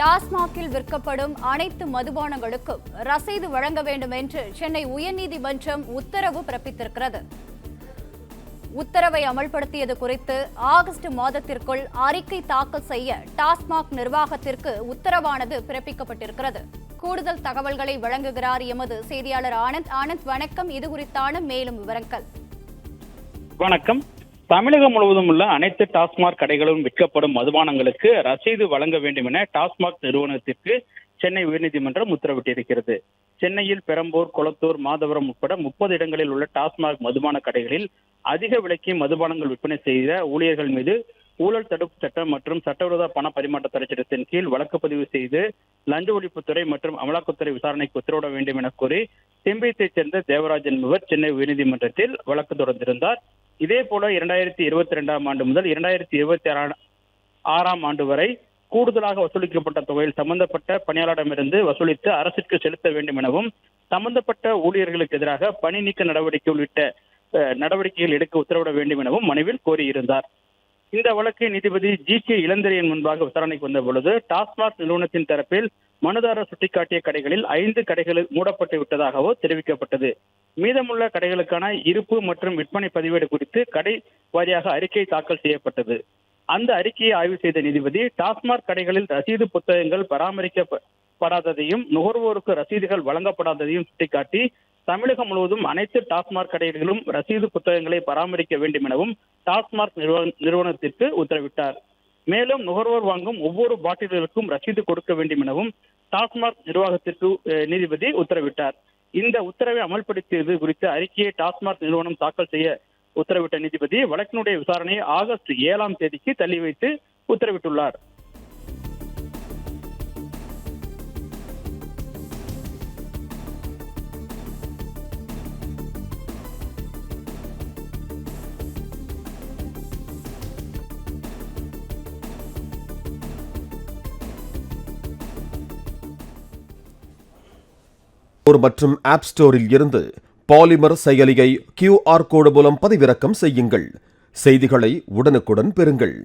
டாஸ்மாகில் விற்கப்படும் அனைத்து மதுபானங்களுக்கும் ரசீது வழங்க வேண்டும் என்று சென்னை உயர்நீதிமன்றம் உத்தரவு பிறப்பித்திருக்கிறது. உத்தரவை அமல்படுத்தியது குறித்து ஆகஸ்ட் மாதத்திற்குள் அறிக்கை தாக்கல் செய்ய டாஸ்மாக் நிர்வாகத்திற்கு உத்தரவானது பிறப்பிக்கப்பட்டிருக்கிறது. கூடுதல் தகவல்களை வழங்குகிறார் எமது செய்தியாளர் ஆனந்த். ஆனந்த், வணக்கம். இது குறித்தான மேலும் விவரங்கள். வணக்கம். தமிழகம் முழுவதும் உள்ள அனைத்து டாஸ்மாக் கடைகளும் விற்கப்படும் மதுபானங்களுக்கு ரசீது வழங்க வேண்டும் என டாஸ்மாக் நிறுவனத்திற்கு சென்னை உயர்நீதிமன்றம் உத்தரவிட்டிருக்கிறது. சென்னையில் பெரம்பூர், கொளத்தூர், மாதவரம் உட்பட 30 இடங்களில் உள்ள டாஸ்மாக் மதுபான கடைகளில் அதிக விலைக்கு மதுபானங்கள் விற்பனை செய்த ஊழியர்கள் மீது ஊழல் தடுப்பு சட்டம் மற்றும் சட்டவிரோத பண பரிமாற்ற தடை சட்டத்தின் கீழ் வழக்கு பதிவு செய்து லஞ்ச ஒழிப்புத்துறை மற்றும் அமலாக்கத்துறை விசாரணைக்கு உத்தரவிட வேண்டும் என கோரி செம்பியத்தைச் சேர்ந்த தேவராஜ் என்பவர் சென்னை உயர்நீதிமன்றத்தில் வழக்கு தொடர்ந்திருந்தார். இதே போல 2022ஆம் ஆண்டு முதல் 2026ஆம் ஆண்டு வரை கூடுதலாக வசூலிக்கப்பட்ட தொகையில் சம்பந்தப்பட்ட பணியாளரிடமிருந்து வசூலித்து அரசுக்கு செலுத்த வேண்டும் எனவும், சம்பந்தப்பட்ட ஊழியர்களுக்கு எதிராக பணி நீக்க நடவடிக்கை உள்ளிட்ட நடவடிக்கைகள் எடுக்க உத்தரவிட வேண்டும் எனவும் மனுவில் கோரியிருந்தார். இந்த வழக்கு நீதிபதி ஜி.கே. இளந்திரையன் முன்பாக விசாரணைக்கு வந்த பொழுது டாஸ்மாக் நிறுவனத்தின் தரப்பில் மனுதாரர் சுட்டிக்காட்டிய கடைகளில் 5 கடைகள் மூடப்பட்டு விட்டதாகவோ தெரிவிக்கப்பட்டது. மீதமுள்ள கடைகளுக்கான இருப்பு மற்றும் விற்பனை பதிவேடு குறித்து கடை வாரியாக அறிக்கை தாக்கல் செய்யப்பட்டது. அந்த அறிக்கையை ஆய்வு செய்த நீதிபதி டாஸ்மாக் கடைகளில் ரசீது புத்தகங்கள் பராமரிக்கப்படாததையும் நுகர்வோருக்கு ரசீதுகள் வழங்கப்படாததையும் சுட்டிக்காட்டி தமிழகம் முழுவதும் அனைத்து டாஸ்மாக் கடைகளிலும் ரசீது புத்தகங்களை பராமரிக்க வேண்டும் எனவும் டாஸ்மாக் நிறுவனத்திற்கு உத்தரவிட்டார். மேலும் நுகர்வோர் வாங்கும் ஒவ்வொரு பாட்டில்களுக்கும் ரசீது கொடுக்க வேண்டும் எனவும் டாஸ்மாக் நிர்வாகத்திற்கு நீதிபதி உத்தரவிட்டார். இந்த உத்தரவை அமல்படுத்தியது குறித்த அறிக்கையை டாஸ்மாக் நிறுவனம் தாக்கல் செய்ய உத்தரவிட்ட நீதிபதி வழக்கினுடைய விசாரணையை ஆகஸ்ட் 7ஆம் தேதிக்கு தள்ளி வைத்து உத்தரவிட்டுள்ளார். மற்றும் ஆப் ஸ்டோரில் இருந்து பாலிமர் செயலியை QR கோடு மூலம் பதிவிறக்கம் செய்யுங்கள். செய்திகளை உடனுக்குடன் பெறுங்கள்.